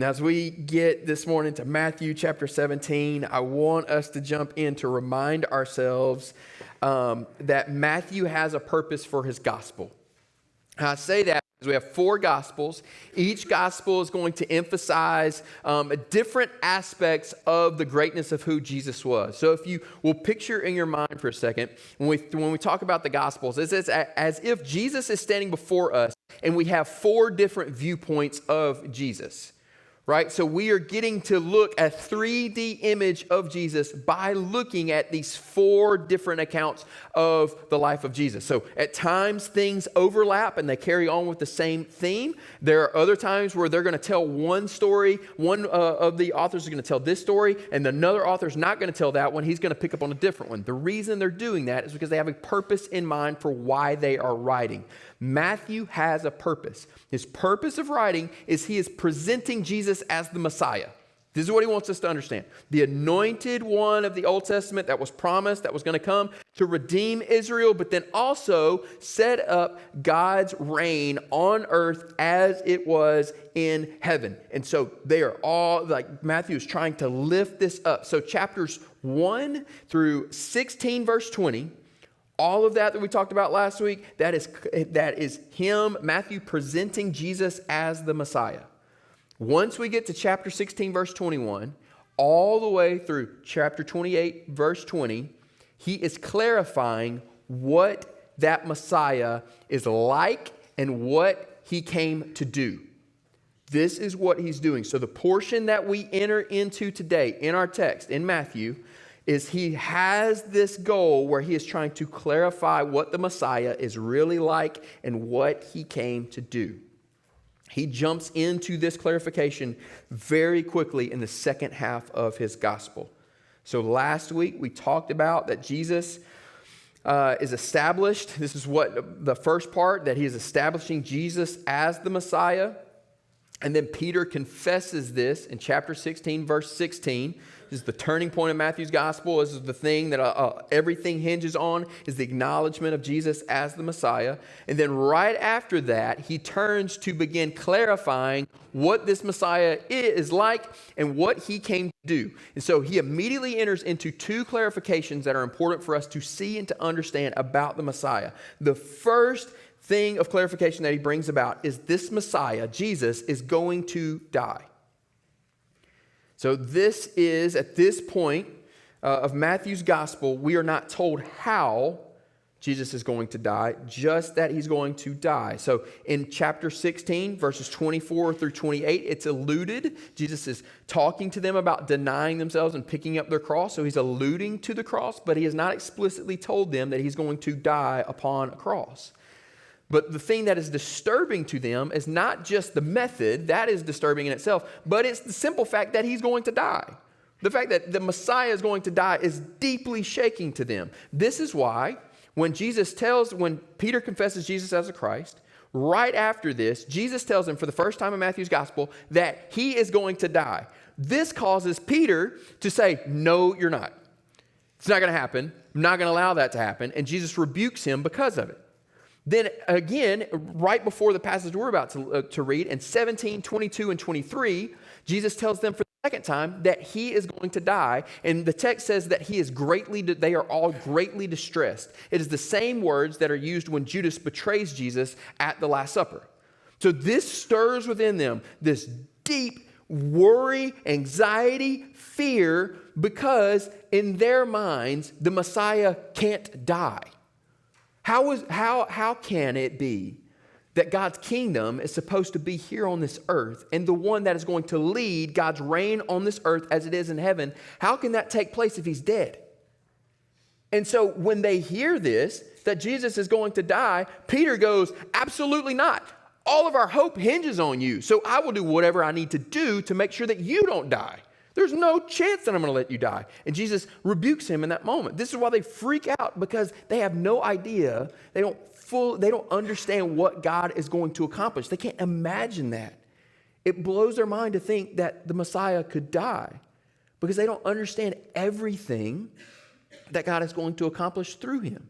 Now, as we get this morning to Matthew chapter 17, I want us to jump in to remind ourselves that Matthew has a purpose for his gospel. And I say that because we have 4 gospels. Each gospel is going to emphasize different aspects of the greatness of who Jesus was. So if you will picture in your mind for a second, when we talk about the gospels, it's as if Jesus is standing before us and we have 4 different viewpoints of Jesus. Right? So we are getting to look at 3D image of Jesus by looking at these 4 different accounts of the life of Jesus. So at times things overlap and they carry on with the same theme. There are other times where they're going to tell one story. One of the authors is going to tell this story and another author is not going to tell that one. He's going to pick up on a different one. The reason they're doing that is because they have a purpose in mind for why they are writing. Matthew has a purpose. His purpose of writing is he is presenting Jesus as the Messiah. This is what he wants us to understand. The anointed one of the Old Testament that was promised, that was going to come to redeem Israel, but then also set up God's reign on earth as it was in heaven. And so they are all, like Matthew is trying to lift this up. So chapters 1 through 16, verse 20, all of that we talked about last week, that is him, Matthew, presenting Jesus as the Messiah. Once we get to chapter 16, verse 21, all the way through chapter 28, verse 20, he is clarifying what that Messiah is like and what he came to do. This is what he's doing. So the portion that we enter into today in our text, in Matthew, is he has this goal where he is trying to clarify what the Messiah is really like and what he came to do. He jumps into this clarification very quickly in the second half of his gospel. So last week we talked about that Jesus is established. This is what the first part, that he is establishing Jesus as the Messiah. And then Peter confesses this in chapter 16, verse 16. This is the turning point of Matthew's gospel. This is the thing that everything hinges on, is the acknowledgement of Jesus as the Messiah. And then right after that, he turns to begin clarifying what this Messiah is like and what he came to do. And so he immediately enters into 2 clarifications that are important for us to see and to understand about the Messiah. The first thing of clarification that he brings about is this Messiah, Jesus, is going to die. So this is, at this point of Matthew's gospel, we are not told how Jesus is going to die, just that he's going to die. So in chapter 16, verses 24 through 28, it's alluded. Jesus is talking to them about denying themselves and picking up their cross. So he's alluding to the cross, but he has not explicitly told them that he's going to die upon a cross. But the thing that is disturbing to them is not just the method, that is disturbing in itself, but it's the simple fact that he's going to die. The fact that the Messiah is going to die is deeply shaking to them. This is why when Peter confesses Jesus as a Christ, right after this, Jesus tells him for the first time in Matthew's gospel that he is going to die. This causes Peter to say, "No, you're not. It's not going to happen. I'm not going to allow that to happen." And Jesus rebukes him because of it. Then again, right before the passage we're about to read, in 17, 22, and 23, Jesus tells them for the second time that he is going to die. And the text says that they are all greatly distressed. It is the same words that are used when Judas betrays Jesus at the Last Supper. So this stirs within them this deep worry, anxiety, fear, because in their minds, the Messiah can't die. How can it be that God's kingdom is supposed to be here on this earth and the one that is going to lead God's reign on this earth as it is in heaven, how can that take place if he's dead? And so when they hear this, that Jesus is going to die, Peter goes, "Absolutely not. All of our hope hinges on you. So I will do whatever I need to do to make sure that you don't die. There's no chance that I'm going to let you die." And Jesus rebukes him in that moment. This is why they freak out, because they have no idea. They don't understand what God is going to accomplish. They can't imagine that. It blows their mind to think that the Messiah could die, because they don't understand everything that God is going to accomplish through him.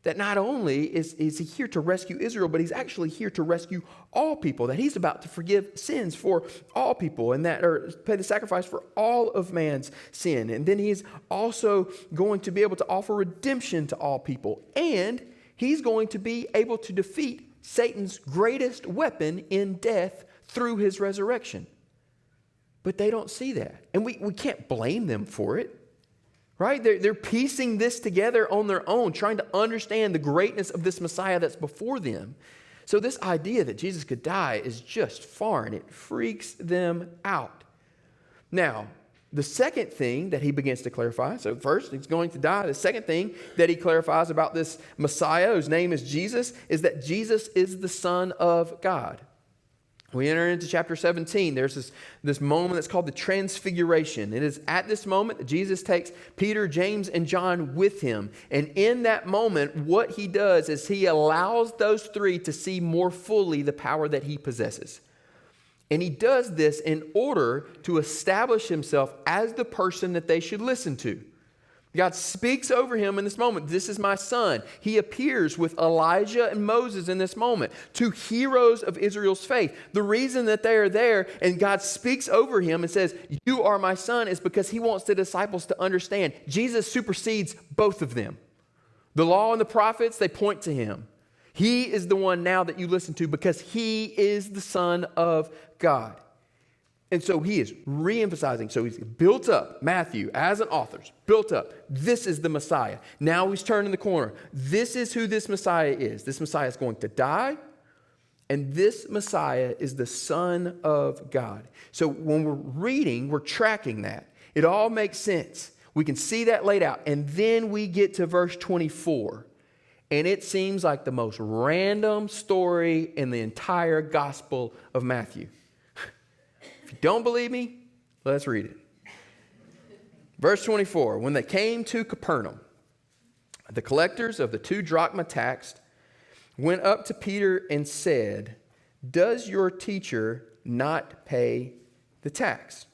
that not only is he here to rescue Israel, but he's actually here to rescue all people, that he's about to forgive sins for all people and that or pay the sacrifice for all of man's sin. And then he's also going to be able to offer redemption to all people. And he's going to be able to defeat Satan's greatest weapon in death through his resurrection. But they don't see that. And we can't blame them for it. Right? They're piecing this together on their own, trying to understand the greatness of this Messiah that's before them. So this idea that Jesus could die is just foreign. It freaks them out. Now, the second thing that he begins to clarify, so first he's going to die. The second thing that he clarifies about this Messiah, whose name is Jesus, is that Jesus is the Son of God. We enter into chapter 17. There's this moment that's called the Transfiguration. It is at this moment that Jesus takes Peter, James, and John with him. And in that moment, what he does is he allows those three to see more fully the power that he possesses. And he does this in order to establish himself as the person that they should listen to. God speaks over him in this moment. This is my son. He appears with Elijah and Moses in this moment, two heroes of Israel's faith. The reason that they are there and God speaks over him and says, "You are my son," is because he wants the disciples to understand Jesus supersedes both of them. The law and the prophets, they point to him. He is the one now that you listen to because he is the Son of God. And so he is re-emphasizing. So he's built up, Matthew, as an author, built up. This is the Messiah. Now he's turning the corner. This is who this Messiah is. This Messiah is going to die, and this Messiah is the Son of God. So when we're reading, we're tracking that. It all makes sense. We can see that laid out. And then we get to verse 24, and it seems like the most random story in the entire Gospel of Matthew. If you don't believe me, let's read it. Verse 24, when they came to Capernaum, the collectors of the 2 drachma tax went up to Peter and said, "Does your teacher not pay the tax?"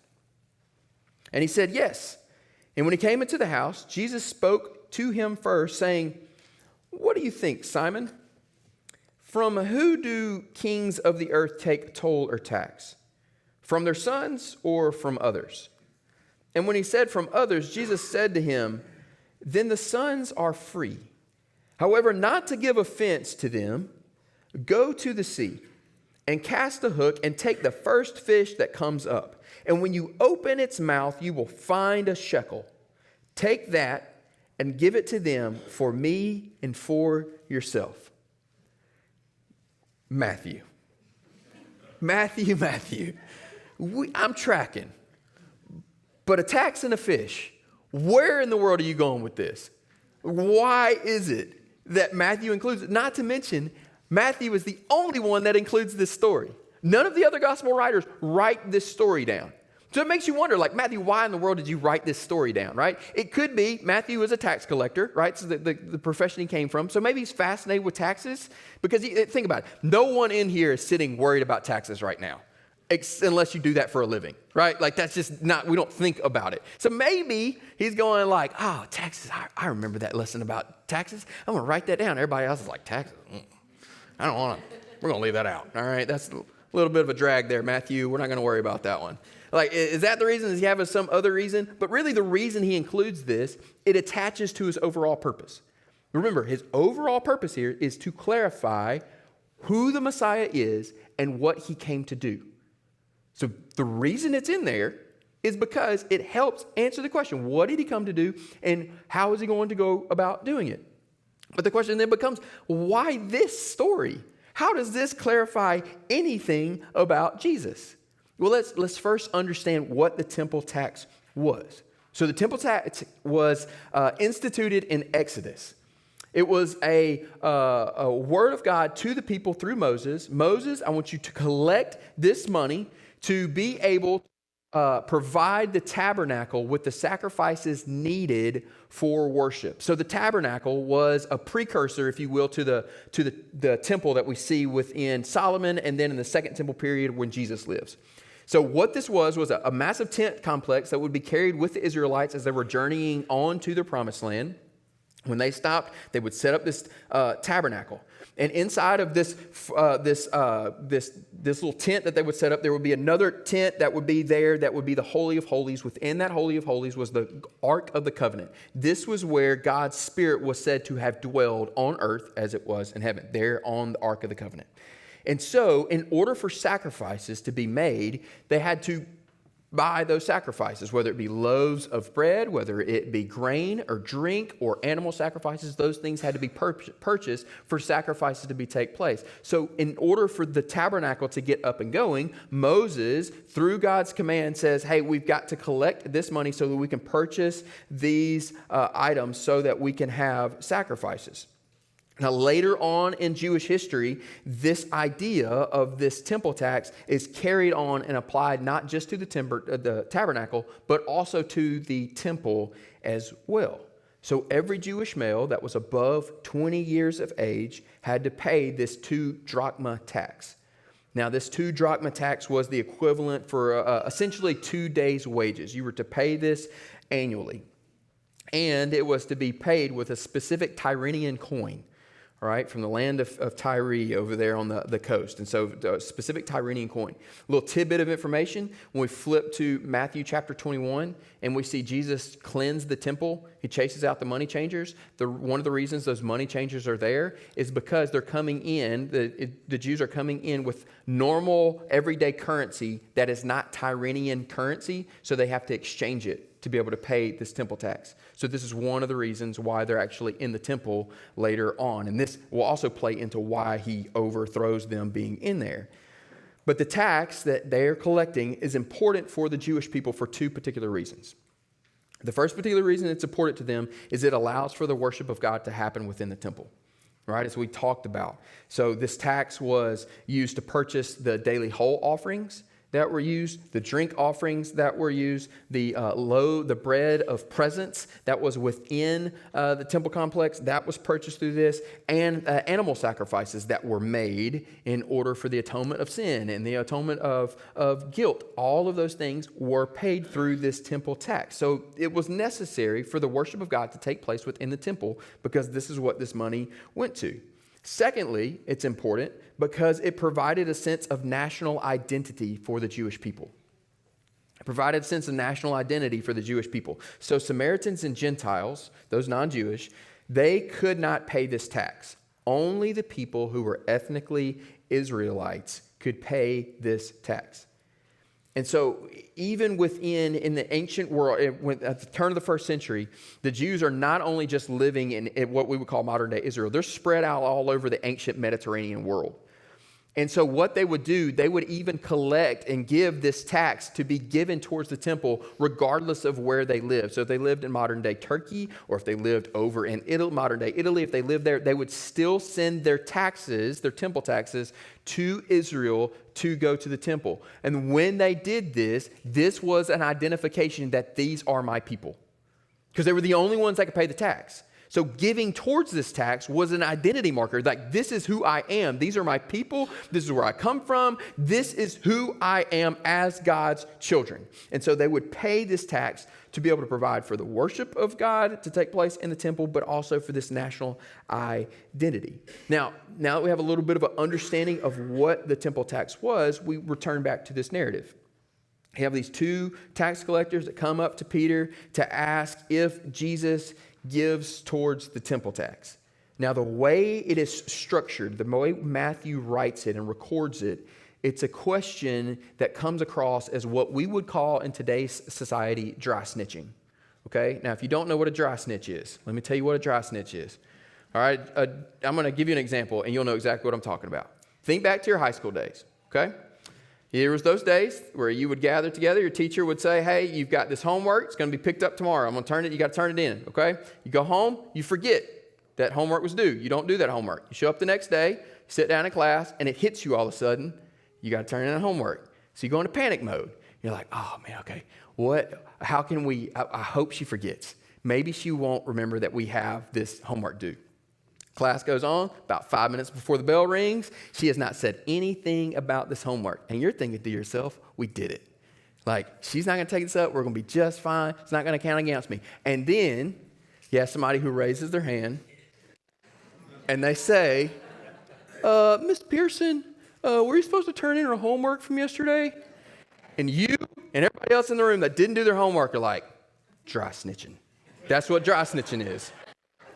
And he said, "Yes." And when he came into the house, Jesus spoke to him first, saying, "What do you think, Simon? From who do kings of the earth take toll or tax? From their sons or from others?" And when he said from others, Jesus said to him, "Then the sons are free. However, not to give offense to them, go to the sea and cast a hook and take the first fish that comes up. And when you open its mouth, you will find a shekel. Take that and give it to them for me and for yourself." Matthew. I'm tracking. But a tax and a fish. Where in the world are you going with this? Why is it that Matthew includes it? Not to mention, Matthew is the only one that includes this story. None of the other gospel writers write this story down. So it makes you wonder, like, Matthew, why in the world did you write this story down, right? It could be Matthew was a tax collector, right? So the profession he came from. So maybe he's fascinated with taxes. Because think about it. No one in here is sitting worried about taxes right now. Unless you do that for a living, right? Like that's just not, we don't think about it. So maybe he's going like, "Oh, taxes, I remember that lesson about taxes. I'm going to write that down." Everybody else is like, "Taxes? I don't want to, we're going to leave that out." All right, that's a little bit of a drag there, Matthew. We're not going to worry about that one. Like, is that the reason? Does he have some other reason? But really the reason he includes this, it attaches to his overall purpose. Remember, his overall purpose here is to clarify who the Messiah is and what he came to do. So the reason it's in there is because it helps answer the question, what did he come to do and how is he going to go about doing it? But the question then becomes, why this story? How does this clarify anything about Jesus? Well, let's first understand what the temple tax was. So the temple tax was instituted in Exodus. It was a word of God to the people through Moses. Moses, I want you to collect this money to be able to provide the tabernacle with the sacrifices needed for worship. So the tabernacle was a precursor, if you will, to the temple that we see within Solomon and then in the Second Temple period when Jesus lives. So what this was a massive tent complex that would be carried with the Israelites as they were journeying on to their promised land. When they stopped, they would set up this tabernacle. And inside of this little tent that they would set up, there would be another tent that would be there that would be the Holy of Holies. Within that Holy of Holies was the Ark of the Covenant. This was where God's Spirit was said to have dwelled on earth as it was in heaven, there on the Ark of the Covenant. And so, in order for sacrifices to be made, they had to buy those sacrifices, whether it be loaves of bread, whether it be grain or drink or animal sacrifices. Those things had to be purchased for sacrifices to take place. So in order for the tabernacle to get up and going, Moses, through God's command, says, hey, we've got to collect this money so that we can purchase these items so that we can have sacrifices. Now, later on in Jewish history, this idea of this temple tax is carried on and applied not just to the tabernacle, but also to the temple as well. So every Jewish male that was above 20 years of age had to pay this 2 drachma tax. Now, this 2 drachma tax was the equivalent for essentially 2 days' wages. You were to pay this annually. And it was to be paid with a specific Tyrrhenian coin. All right, from the land of Tyre over there on the coast. And so the specific Tyrrhenian coin. A little tidbit of information, when we flip to Matthew chapter 21 and we see Jesus cleanse the temple, he chases out the money changers. One of the reasons those money changers are there is because they're coming in, the Jews are coming in with normal everyday currency that is not Tyrrhenian currency, so they have to exchange it to be able to pay this temple tax. So this is one of the reasons why they're actually in the temple later on. And this will also play into why he overthrows them being in there. But the tax that they're collecting is important for the Jewish people for 2 particular reasons. The first particular reason it's important to them is it allows for the worship of God to happen within the temple. Right, as we talked about. So this tax was used to purchase the daily whole offerings that were used, the drink offerings that were used, the bread of presence that was within the temple complex, that was purchased through this, and animal sacrifices that were made in order for the atonement of sin and the atonement of guilt. All of those things were paid through this temple tax. So it was necessary for the worship of God to take place within the temple because this is what this money went to. Secondly, it's important because it provided a sense of national identity for the Jewish people. It provided a sense of national identity for the Jewish people. So Samaritans and Gentiles, those non-Jewish, they could not pay this tax. Only the people who were ethnically Israelites could pay this tax. And so even in the ancient world, at the turn of the first century, the Jews are not only just living in what we would call modern day Israel, they're spread out all over the ancient Mediterranean world. And so what they would do, they would even collect and give this tax to be given towards the temple regardless of where they lived. So if they lived in modern day Turkey or if they lived over in modern day Italy, if they lived there, they would still send their taxes, their temple taxes, to Israel to go to the temple. And when they did this, this was an identification that these are my people. Because they were the only ones that could pay the tax. So giving towards this tax was an identity marker. Like, this is who I am. These are my people. This is where I come from. This is who I am as God's children. And so they would pay this tax to be able to provide for the worship of God to take place in the temple, but also for this national identity. Now that we have a little bit of an understanding of what the temple tax was, we return back to this narrative. You have these 2 tax collectors that come up to Peter to ask if Jesus gives towards the temple tax. Now, the way it is structured, the way Matthew writes it and records it, it's a question that comes across as what we would call in today's society dry snitching. Okay? Now, if you don't know what a dry snitch is, let me tell you what a dry snitch is. All right? I'm going to give you an example, and you'll know exactly what I'm talking about. Think back to your high school days. Okay? There was those days where you would gather together. Your teacher would say, hey, you've got this homework. It's going to be picked up tomorrow. I'm going to turn it. You got to turn it in, okay? You go home. You forget that homework was due. You don't do that homework. You show up the next day, sit down in class, and it hits you all of a sudden. You got to turn in a homework. So you go into panic mode. You're like, oh, man, okay. How can we, I hope she forgets. Maybe she won't remember that we have this homework due. Class goes on, about 5 minutes before the bell rings. She has not said anything about this homework. And you're thinking to yourself, we did it. Like, she's not going to take this up. We're going to be just fine. It's not going to count against me. And then He has somebody who raises their hand, and they say, Miss Pearson, were you supposed to turn in her homework from yesterday? And you and everybody else in the room that didn't do their homework are like, dry snitching. That's what dry snitching is.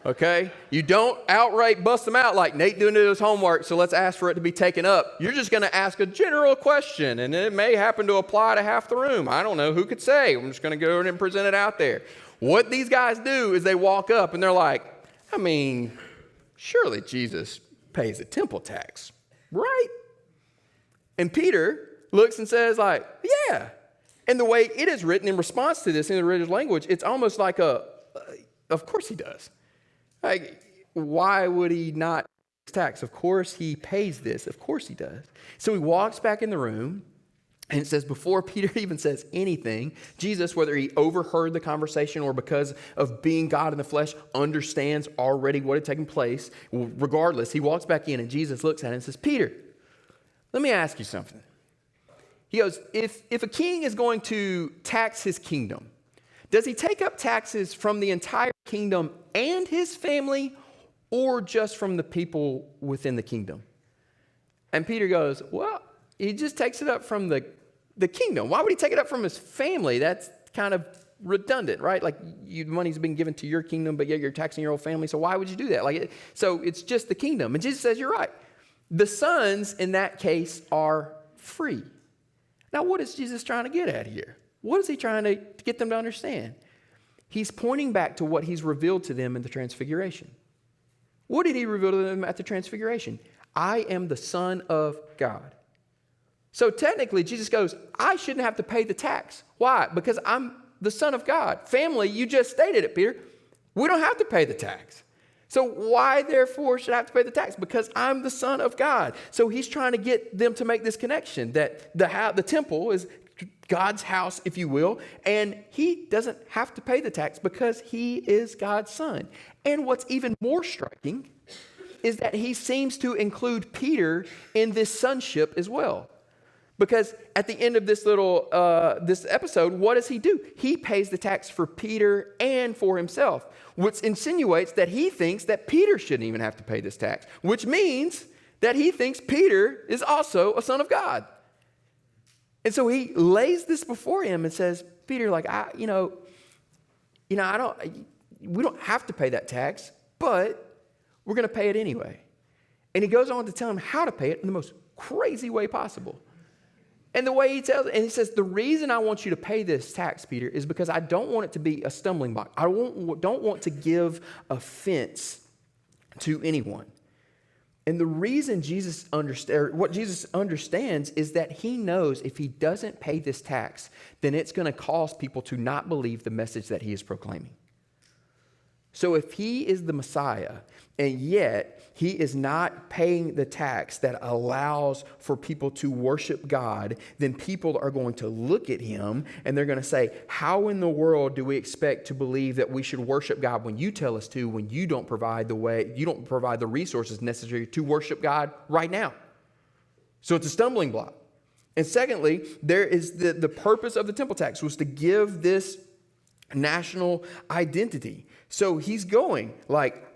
Okay? You don't outright bust them out like Nate didn't do his homework, so let's ask for it to be taken up. You're just going to ask a general question, and it may happen to apply to half the room. I don't know. Who could say? I'm just going to go and present it out there. What these guys do is they walk up, and they're like, I mean, surely Jesus pays a temple tax, right? And Peter looks and says like, yeah. And the way it is written in response to this in the original language, it's almost like of course he does. Like, why would he not pay tax? Of course he pays this. Of course he does. So he walks back in the room, and it says before Peter even says anything, Jesus, whether he overheard the conversation or because of being God in the flesh, understands already what had taken place. Regardless, he walks back in, and Jesus looks at him and says, Peter, let me ask you something. He goes, if a king is going to tax his kingdom, does he take up taxes from the entire kingdom and his family, or just from the people within the kingdom? And Peter goes, well, he just takes it up from the kingdom. Why would he take it up from his family? That's kind of redundant, right? Like, money's been given to your kingdom, but yet you're taxing your whole family. So why would you do that? So it's just the kingdom. And Jesus says, you're right. The sons in that case are free. Now, what is Jesus trying to get at here? What is he trying to get them to understand? He's pointing back to what he's revealed to them in the Transfiguration. What did he reveal to them at the Transfiguration? I am the Son of God. So technically, Jesus goes, I shouldn't have to pay the tax. Why? Because I'm the Son of God. Family, you just stated it, Peter. We don't have to pay the tax. So why, therefore, should I have to pay the tax? Because I'm the Son of God. So he's trying to get them to make this connection that the temple is God's house, if you will, and he doesn't have to pay the tax because he is God's son. And what's even more striking is that he seems to include Peter in this sonship as well. Because at the end of this this episode, what does he do? He pays the tax for Peter and for himself, which insinuates that he thinks that Peter shouldn't even have to pay this tax, which means that he thinks Peter is also a son of God. And so he lays this before him and says, Peter, like, we don't have to pay that tax, but we're going to pay it anyway. And he goes on to tell him how to pay it in the most crazy way possible. And the way he tells, and he says, the reason I want you to pay this tax, Peter, is because I don't want it to be a stumbling block. I don't want to give offense to anyone. And the reason what Jesus understands is that he knows if he doesn't pay this tax, then it's going to cause people to not believe the message that he is proclaiming. So if he is the Messiah, and yet he is not paying the tax that allows for people to worship God, then people are going to look at him and they're going to say, how in the world do we expect to believe that we should worship God when you tell us to, when you don't provide the resources necessary to worship God right now? So it's a stumbling block. And secondly, there is the purpose of the temple tax was to give this national identity. So he's going like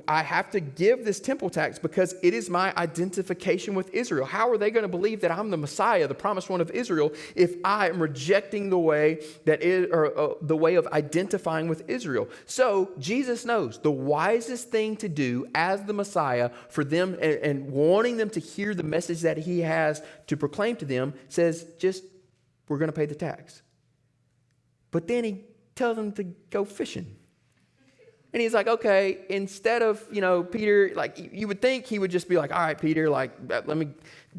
I have to give this temple tax because it is my identification with Israel. How are they going to believe that I'm the Messiah, the promised one of Israel, if I am rejecting the way the way of identifying with Israel? So Jesus knows the wisest thing to do as the Messiah for them and wanting them to hear the message that he has to proclaim to them says, we're going to pay the tax. But then he tells them to go fishing. And he's like, okay, instead of, Peter, like you would think he would just be like, all right, Peter, like, let me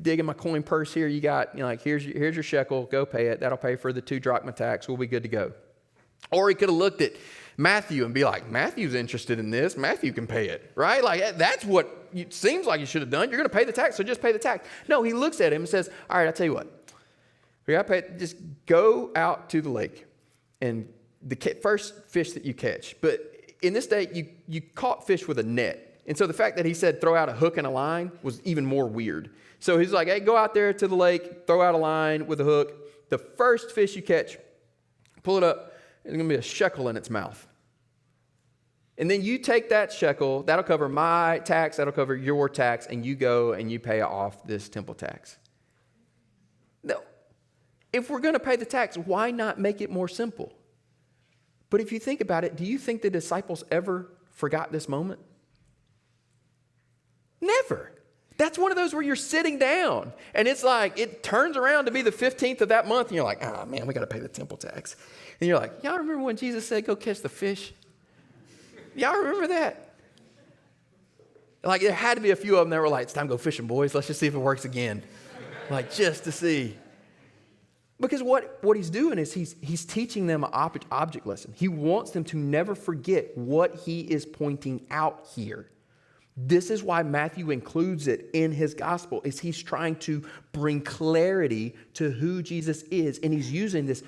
dig in my coin purse here. You got, here's your shekel, go pay it. That'll pay for the 2 drachma tax. We'll be good to go. Or he could have looked at Matthew and be like, Matthew's interested in this. Matthew can pay it, right? Like, that's what it seems like you should have done. You're going to pay the tax, so just pay the tax. No, he looks at him and says, all right, I'll tell you what. We got to pay. Just go out to the lake and the first fish that you catch. But in this day, you caught fish with a net. And so the fact that he said throw out a hook and a line was even more weird. So he's like, hey, go out there to the lake, throw out a line with a hook. The first fish you catch, pull it up, there's going to be a shekel in its mouth. And then you take that shekel, that'll cover my tax, that'll cover your tax, and you go and you pay off this temple tax. No. If we're going to pay the tax, why not make it more simple? But if you think about it, do you think the disciples ever forgot this moment? Never. That's one of those where you're sitting down and it's like, it turns around to be the 15th of that month and you're like, oh man, we got to pay the temple tax. And you're like, y'all remember when Jesus said, go catch the fish? Y'all remember that? Like there had to be a few of them that were like, it's time to go fishing, boys. Let's just see if it works again. Like just to see. Because what he's doing is he's teaching them an object lesson. He wants them to never forget what he is pointing out here. This is why Matthew includes it in his gospel, is he's trying to bring clarity to who Jesus is. And he's using this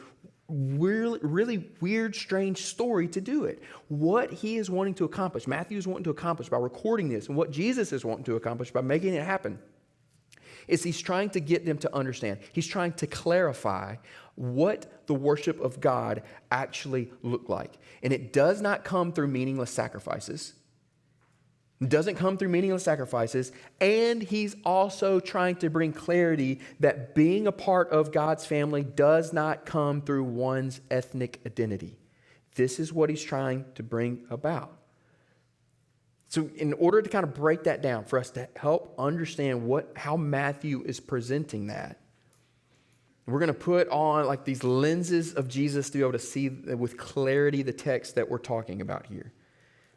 really weird, strange story to do it. What he is wanting to accomplish, Matthew is wanting to accomplish by recording this, and what Jesus is wanting to accomplish by making it happen, is he's trying to get them to understand. He's trying to clarify what the worship of God actually looked like. And it does not come through meaningless sacrifices. It doesn't come through meaningless sacrifices. And he's also trying to bring clarity that being a part of God's family does not come through one's ethnic identity. This is what he's trying to bring about. So in order to kind of break that down, for us to help understand how Matthew is presenting that, we're going to put on like these lenses of Jesus to be able to see with clarity the text that we're talking about here.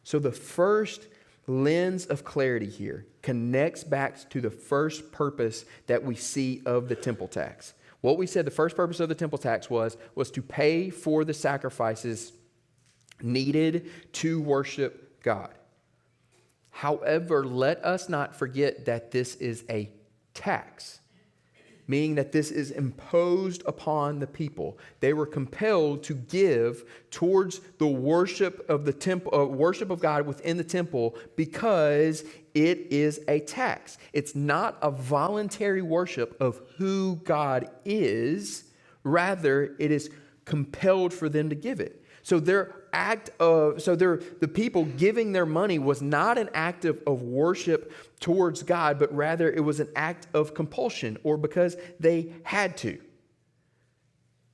So the first lens of clarity here connects back to the first purpose that we see of the temple tax. What we said the first purpose of the temple tax was to pay for the sacrifices needed to worship God. However, let us not forget that this is a tax, meaning that this is imposed upon the people. They were compelled to give towards the worship of the temple, worship of God within the temple, because it is a tax. It's not a voluntary worship of who God is. Rather, it is compelled for them to give it. So the people giving their money was not an act of worship towards God, but rather it was an act of compulsion, or because they had to.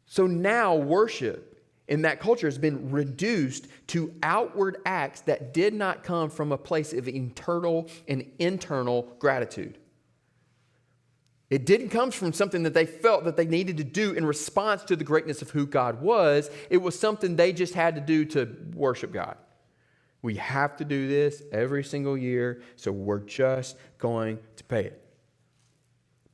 So now worship in that culture has been reduced to outward acts that did not come from a place of internal gratitude. It didn't come from something that they felt that they needed to do in response to the greatness of who God was. It was something they just had to do to worship God. We have to do this every single year, so we're just going to pay it.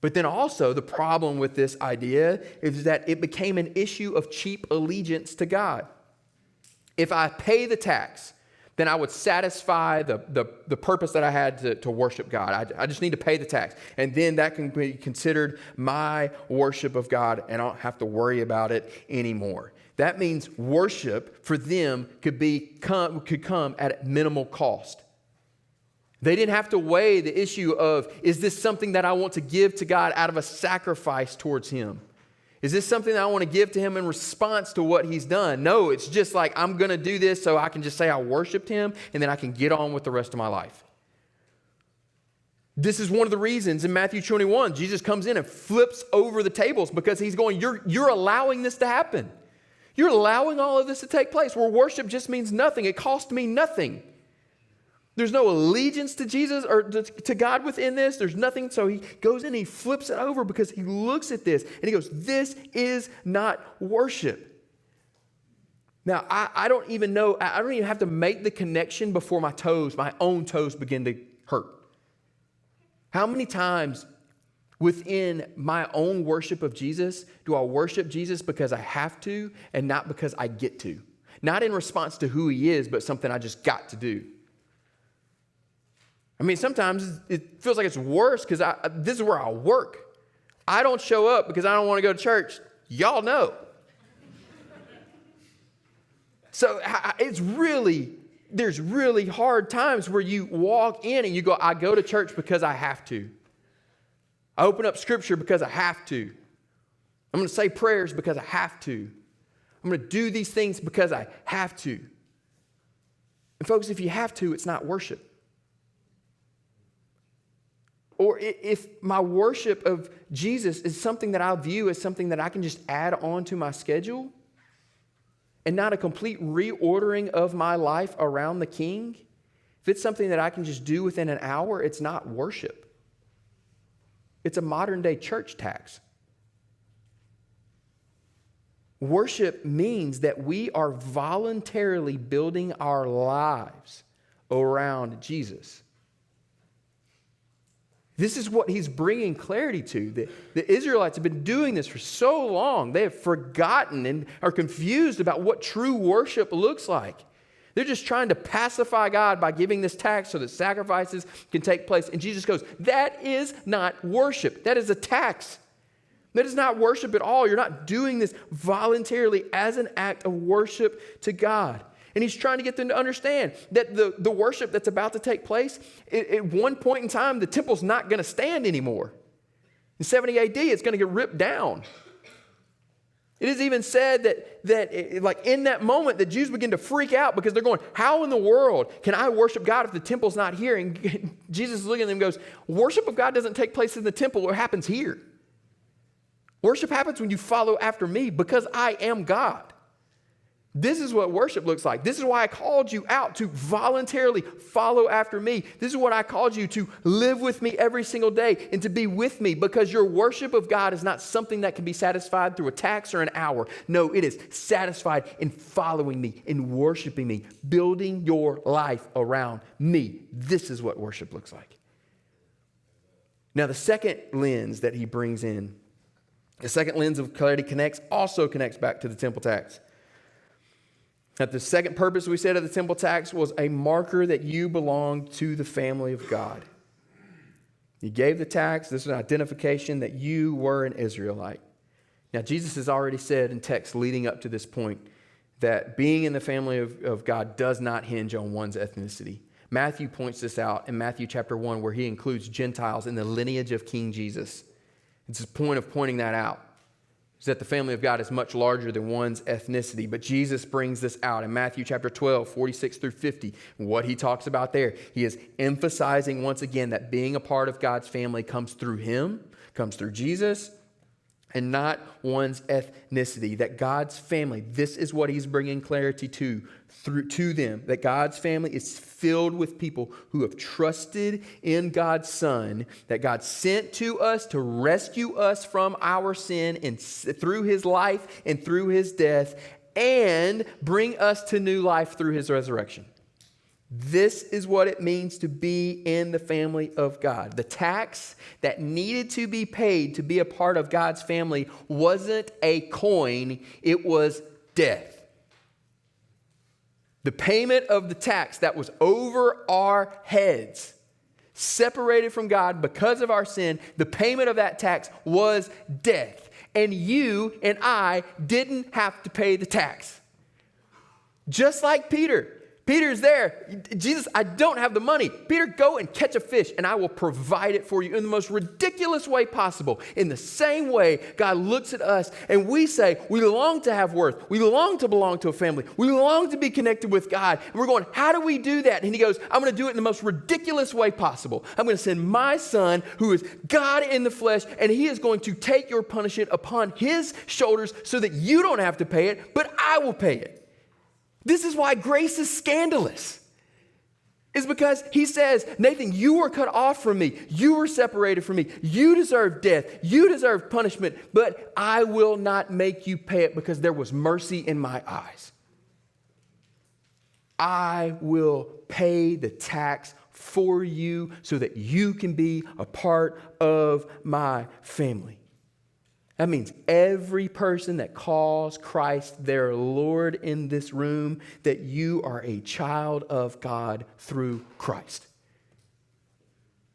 But then also the problem with this idea is that it became an issue of cheap allegiance to God. If I pay the tax, then I would satisfy the purpose that I had to worship God. I just need to pay the tax. And then that can be considered my worship of God, and I don't have to worry about it anymore. That means worship for them could come at minimal cost. They didn't have to weigh the issue of, is this something that I want to give to God out of a sacrifice towards Him? Is this something that I want to give to Him in response to what He's done? No, it's just like, I'm going to do this so I can just say I worshiped Him, and then I can get on with the rest of my life. This is one of the reasons in Matthew 21, Jesus comes in and flips over the tables, because He's going, you're allowing this to happen. You're allowing all of this to take place, where worship just means nothing. It cost me nothing. There's no allegiance to Jesus or to God within this. There's nothing. So He goes in and He flips it over, because He looks at this and He goes, this is not worship. Now, I don't even know. I don't even have to make the connection before my own toes begin to hurt. How many times within my own worship of Jesus do I worship Jesus because I have to and not because I get to? Not in response to who He is, but something I just got to do. I mean, sometimes it feels like it's worse because this is where I work. I don't show up because I don't want to go to church. Y'all know. So there's really hard times where you walk in and you go, I go to church because I have to. I open up Scripture because I have to. I'm going to say prayers because I have to. I'm going to do these things because I have to. And folks, if you have to, it's not worship. Or if my worship of Jesus is something that I view as something that I can just add on to my schedule and not a complete reordering of my life around the King, if it's something that I can just do within an hour, it's not worship. It's a modern day church tax. Worship means that we are voluntarily building our lives around Jesus. This is what he's bringing clarity to. The Israelites have been doing this for so long. They have forgotten and are confused about what true worship looks like. They're just trying to pacify God by giving this tax so that sacrifices can take place. And Jesus goes, that is not worship. That is a tax. That is not worship at all. You're not doing this voluntarily as an act of worship to God. And he's trying to get them to understand that the worship that's about to take place, at one point in time, the temple's not going to stand anymore. In 70 AD, it's going to get ripped down. It is even said that like in that moment, the Jews begin to freak out because they're going, how in the world can I worship God if the temple's not here? And Jesus is looking at them and goes, worship of God doesn't take place in the temple. It happens here. Worship happens when you follow after me because I am God. This is what worship looks like. This is why I called you out to voluntarily follow after me. This is what I called you to live with me every single day and to be with me, because your worship of God is not something that can be satisfied through a tax or an hour. No, it is satisfied in following me, in worshiping me, building your life around me. This is what worship looks like. Now, the second lens that he brings in, the second lens of clarity also connects back to the temple tax. That the second purpose we said of the temple tax was a marker that you belong to the family of God. You gave the tax. This is an identification that you were an Israelite. Now, Jesus has already said in texts leading up to this point that being in the family of God does not hinge on one's ethnicity. Matthew points this out in Matthew chapter 1, where he includes Gentiles in the lineage of King Jesus. It's a point of pointing that out, is that the family of God is much larger than one's ethnicity. But Jesus brings this out in Matthew chapter 12, 46 through 50. What he talks about there, he is emphasizing once again that being a part of God's family comes through him, comes through Jesus, and not one's ethnicity. That God's family, this is what he's bringing clarity to them, that God's family is filled with people who have trusted in God's Son, that God sent to us to rescue us from our sin and through his life and through his death, and bring us to new life through his resurrection. This is what it means to be in the family of God. The tax that needed to be paid to be a part of God's family wasn't a coin, it was death. The payment of the tax that was over our heads, separated from God because of our sin, the payment of that tax was death. And you and I didn't have to pay the tax. Just like Peter. Peter's there. Jesus, I don't have the money. Peter, go and catch a fish and I will provide it for you in the most ridiculous way possible. In the same way, God looks at us and we say, we long to have worth. We long to belong to a family. We long to be connected with God. And we're going, how do we do that? And he goes, I'm going to do it in the most ridiculous way possible. I'm going to send my Son, who is God in the flesh, and he is going to take your punishment upon his shoulders so that you don't have to pay it, but I will pay it. This is why grace is scandalous. It's because he says, Nathan, you were cut off from me. You were separated from me. You deserve death. You deserve punishment, but I will not make you pay it because there was mercy in my eyes. I will pay the tax for you so that you can be a part of my family. That means every person that calls Christ their Lord in this room, that you are a child of God through Christ.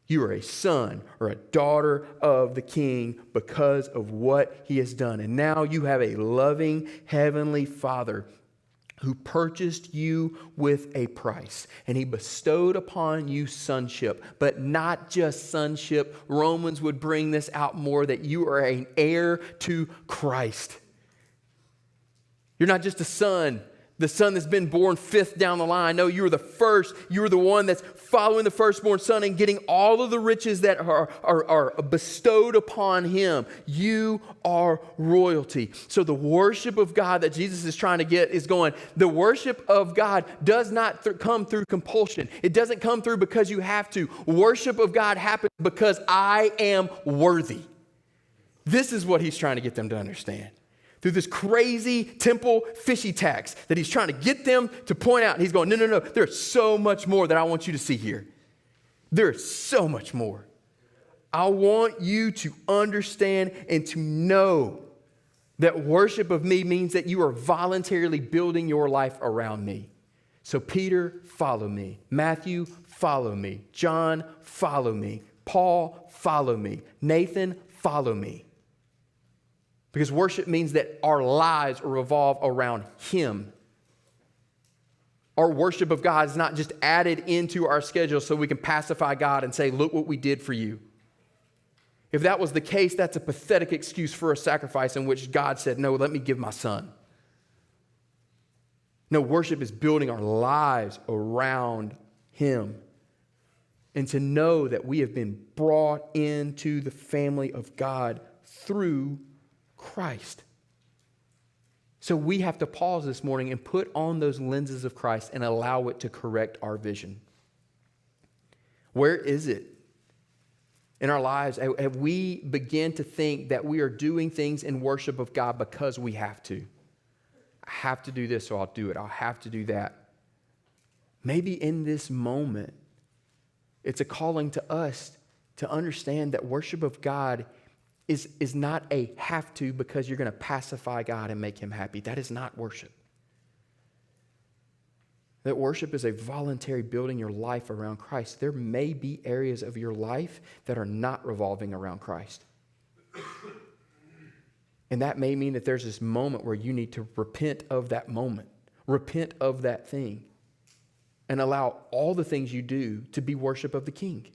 You are a son or a daughter of the King because of what he has done. And now you have a loving heavenly Father who purchased you with a price. And he bestowed upon you sonship, but not just sonship. Romans would bring this out more, that you are an heir to Christ. You're not just a son. The son that's been born fifth down the line. No, you were the first. You were the one that's following the firstborn son and getting all of the riches that are bestowed upon him. You are royalty. So the worship of God that Jesus is trying to get is going, the worship of God does not come through compulsion. It doesn't come through because you have to. Worship of God happens because I am worthy. This is what he's trying to get them to understand. Through this crazy temple fishy tax that he's trying to get them to point out. And he's going, no. There's so much more that I want you to see here. There's so much more. I want you to understand and to know that worship of me means that you are voluntarily building your life around me. So Peter, follow me. Matthew, follow me. John, follow me. Paul, follow me. Nathan, follow me. Because worship means that our lives revolve around him. Our worship of God is not just added into our schedule so we can pacify God and say, look what we did for you. If that was the case, that's a pathetic excuse for a sacrifice in which God said, no, let me give my son. No, worship is building our lives around him. And to know that we have been brought into the family of God through Christ. So we have to pause this morning and put on those lenses of Christ and allow it to correct our vision. Where is it in our lives? Have we begin to think that we are doing things in worship of God because we have to? I have to do this, so I'll do it. I'll have to do that. Maybe in this moment, it's a calling to us to understand that worship of God is not a have to because you're going to pacify God and make him happy. That is not worship. That worship is a voluntary building your life around Christ. There may be areas of your life that are not revolving around Christ. And that may mean that there's this moment where you need to repent of that moment. Repent of that thing. And allow all the things you do to be worship of the King.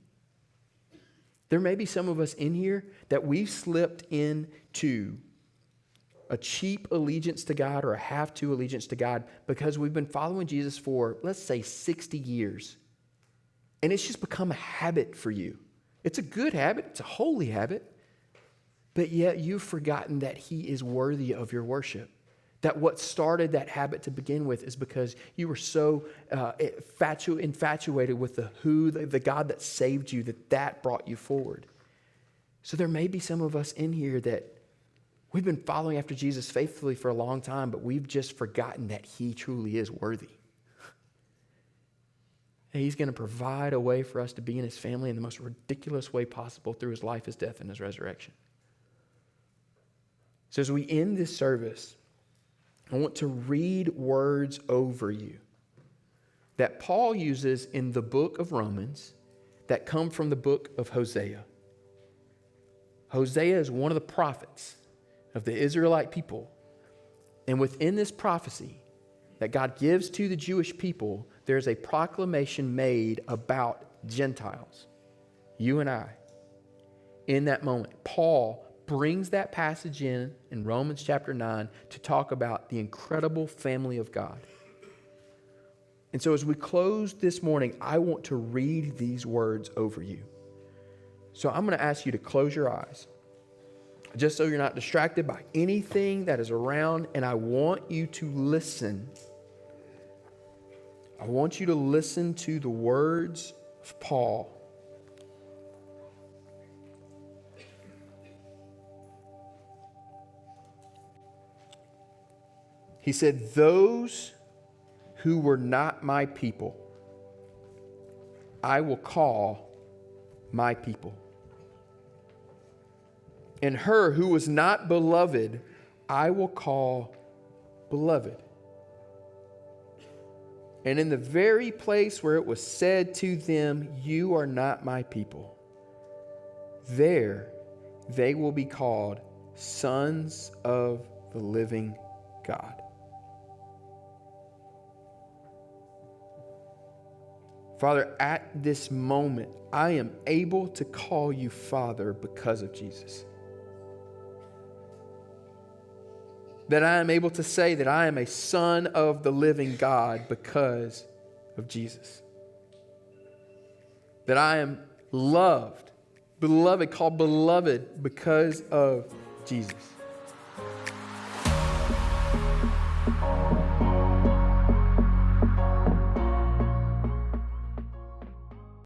There may be some of us in here that we've slipped into a cheap allegiance to God or a have-to allegiance to God because we've been following Jesus for, let's say, 60 years. And it's just become a habit for you. It's a good habit. It's a holy habit. But yet you've forgotten that he is worthy of your worship. That what started that habit to begin with is because you were so infatuated with the God that saved you, that brought you forward. So there may be some of us in here that we've been following after Jesus faithfully for a long time, but we've just forgotten that he truly is worthy. And he's going to provide a way for us to be in his family in the most ridiculous way possible through his life, his death, and his resurrection. So as we end this service, I want to read words over you that Paul uses in the book of Romans that come from the book of Hosea. Hosea is one of the prophets of the Israelite people. And within this prophecy that God gives to the Jewish people, there's a proclamation made about Gentiles, you and I. In that moment, Paul brings that passage in Romans chapter 9 to talk about the incredible family of God. And so as we close this morning, I want to read these words over you. So I'm going to ask you to close your eyes, just so you're not distracted by anything that is around, and I want you to listen. I want you to listen to the words of Paul. He said, those who were not my people, I will call my people. And her who was not beloved, I will call beloved. And in the very place where it was said to them, you are not my people, there they will be called sons of the living God. Father, at this moment, I am able to call you Father because of Jesus. that I am able to say that I am a son of the living God because of Jesus. That I am loved, beloved, called beloved because of Jesus.